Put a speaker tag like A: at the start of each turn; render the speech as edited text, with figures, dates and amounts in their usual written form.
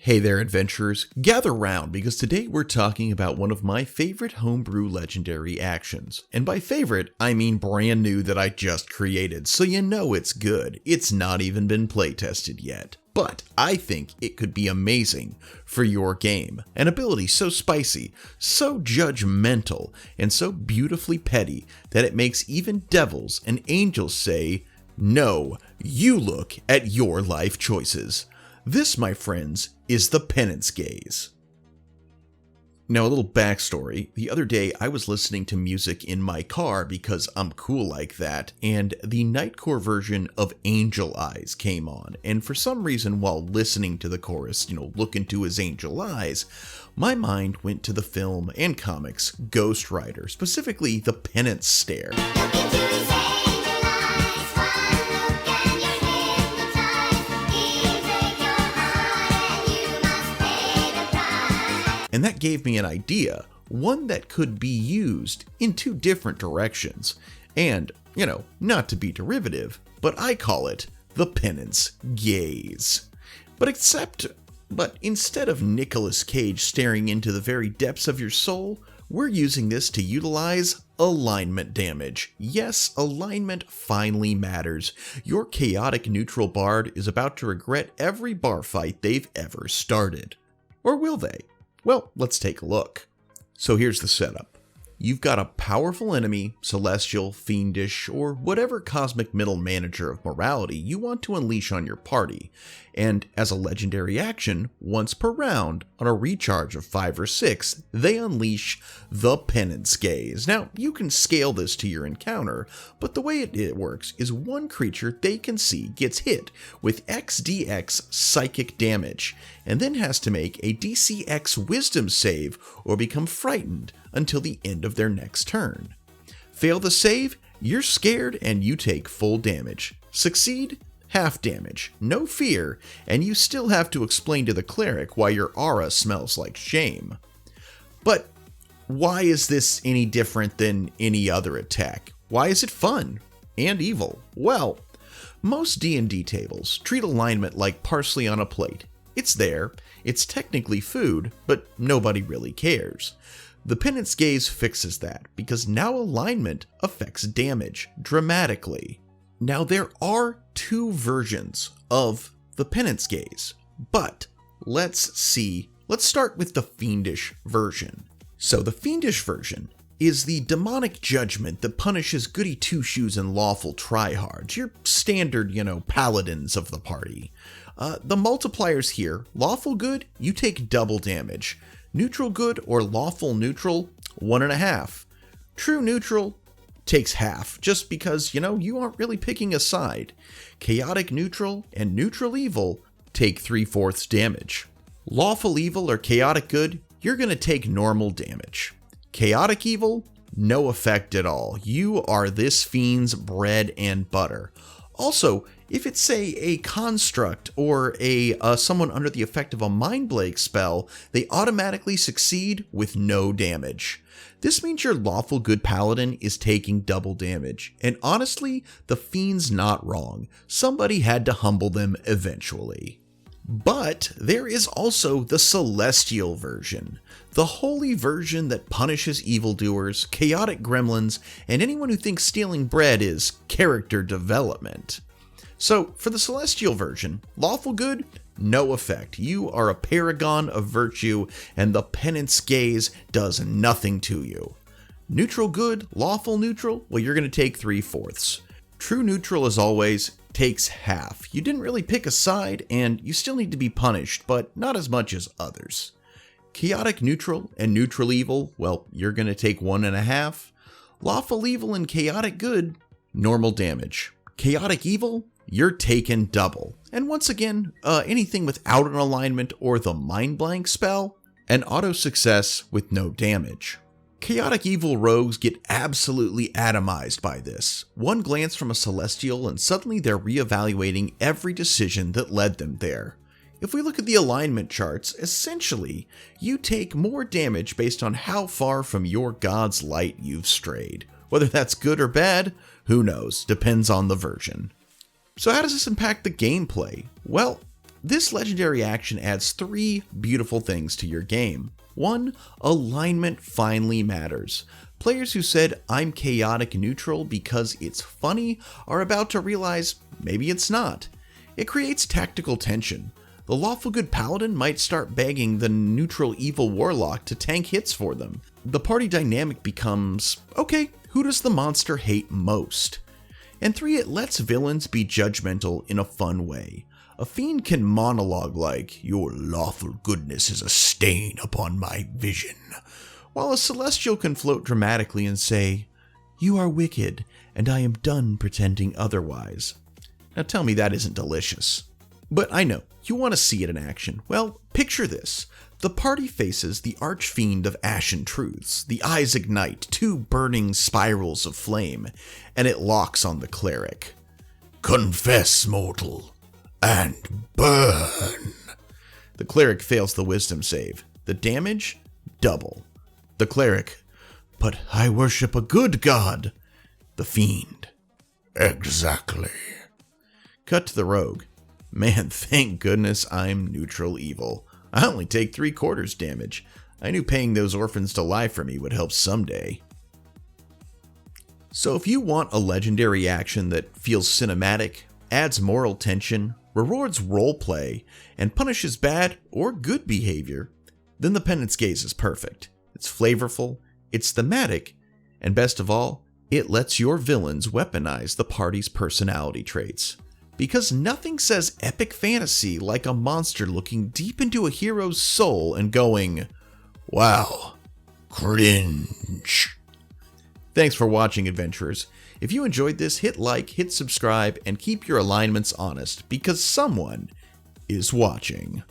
A: Hey there, adventurers. Gather round because today we're talking about one of my favorite homebrew legendary actions. And by favorite, I mean brand new that I just created, so you know it's good. It's not even been playtested yet. But I think it could be amazing for your game. An ability so spicy, so judgmental, and so beautifully petty that it makes even devils and angels say, "No, you look at your life choices." This, my friends, is the Penance Gaze. Now, a little backstory. The other day, I was listening to music in my car because I'm cool like that, and the Nightcore version of Angel Eyes came on. And for some reason, while listening to the chorus, look into his angel eyes, my mind went to the film and comics Ghost Rider, specifically the Penance Stare. And that gave me an idea, one that could be used in two different directions. And, not to be derivative, but I call it the Penance Gaze. But instead of Nicolas Cage staring into the very depths of your soul, we're using this to utilize alignment damage. Yes, alignment finally matters. Your chaotic neutral bard is about to regret every bar fight they've ever started. Or will they? Well, let's take a look. So here's the setup. You've got a powerful enemy, celestial, fiendish, or whatever cosmic middle manager of morality you want to unleash on your party. And as a legendary action, once per round, on a recharge of 5 or 6, they unleash the Penance Gaze. Now, you can scale this to your encounter, but the way it works is one creature they can see gets hit with XDX psychic damage, and then has to make a DCX wisdom save or become frightened until the end of their next turn. Fail the save, you're scared and you take full damage. Succeed, half damage, no fear, and you still have to explain to the cleric why your aura smells like shame. But why is this any different than any other attack? Why is it fun and evil? Well, most D&D tables treat alignment like parsley on a plate. It's there, it's technically food, but nobody really cares. The Penance Gaze fixes that, because now alignment affects damage dramatically. Now there are two versions of the Penance Gaze, but let's start with the Fiendish version. So the Fiendish version is the demonic judgment that punishes goody two-shoes and lawful tryhards, your standard, paladins of the party. The multipliers here, lawful good, you take double damage. Neutral good or lawful neutral, 1.5. True neutral takes half, just because, you aren't really picking a side. Chaotic neutral and neutral evil take 3/4 damage. Lawful evil or chaotic good, you're going to take normal damage. Chaotic evil, no effect at all. You are this fiend's bread and butter. Also, if it's, say, a construct or someone under the effect of a Mind Blade spell, they automatically succeed with no damage. This means your lawful good paladin is taking double damage, and honestly, the fiend's not wrong. Somebody had to humble them eventually. But there is also the celestial version, the holy version that punishes evildoers, chaotic gremlins, and anyone who thinks stealing bread is character development. So, for the celestial version, lawful good, no effect. You are a paragon of virtue, and the Penance Gaze does nothing to you. Neutral good, lawful neutral, well, you're going to take 3/4. True neutral, as always, takes half. You didn't really pick a side, and you still need to be punished, but not as much as others. Chaotic neutral and neutral evil, well, you're going to take 1.5. Lawful evil and chaotic good, normal damage. Chaotic evil, you're taking double. And once again, anything without an alignment or the mind blank spell, an auto success with no damage. Chaotic evil rogues get absolutely atomized by this. One glance from a celestial and suddenly they're reevaluating every decision that led them there. If we look at the alignment charts, essentially, you take more damage based on how far from your god's light you've strayed. Whether that's good or bad, who knows, depends on the version. So how does this impact the gameplay? Well, This legendary action adds 3 beautiful things to your game. 1. Alignment finally matters. Players who said, "I'm chaotic neutral because it's funny," are about to realize maybe it's not. It creates tactical tension. The lawful good paladin might start begging the neutral evil warlock to tank hits for them. The party dynamic becomes, okay, who does the monster hate most? And 3, it lets villains be judgmental in a fun way. A fiend can monologue like, "Your lawful goodness is a stain upon my vision," while a celestial can float dramatically and say, "You are wicked, and I am done pretending otherwise." Now tell me that isn't delicious. But I know, you want to see it in action. Well, picture this. The party faces the archfiend of ashen truths. The eyes ignite, 2 burning spirals of flame, and it locks on the cleric. "Confess, mortal, and burn." The cleric fails the wisdom save. The damage? Double. The cleric, "But I worship a good god." The fiend, "Exactly." Cut to the rogue. "Man, thank goodness I'm neutral evil. I only take 3/4 damage. I knew paying those orphans to lie for me would help someday." So if you want a legendary action that feels cinematic, adds moral tension, rewards roleplay, and punishes bad or good behavior, then the Penance Gaze is perfect. It's flavorful, it's thematic, and best of all, it lets your villains weaponize the party's personality traits. Because nothing says epic fantasy like a monster looking deep into a hero's soul and going, "Wow, cringe." Thanks for watching, adventurers. If you enjoyed this, hit like, hit subscribe, and keep your alignments honest, because someone is watching.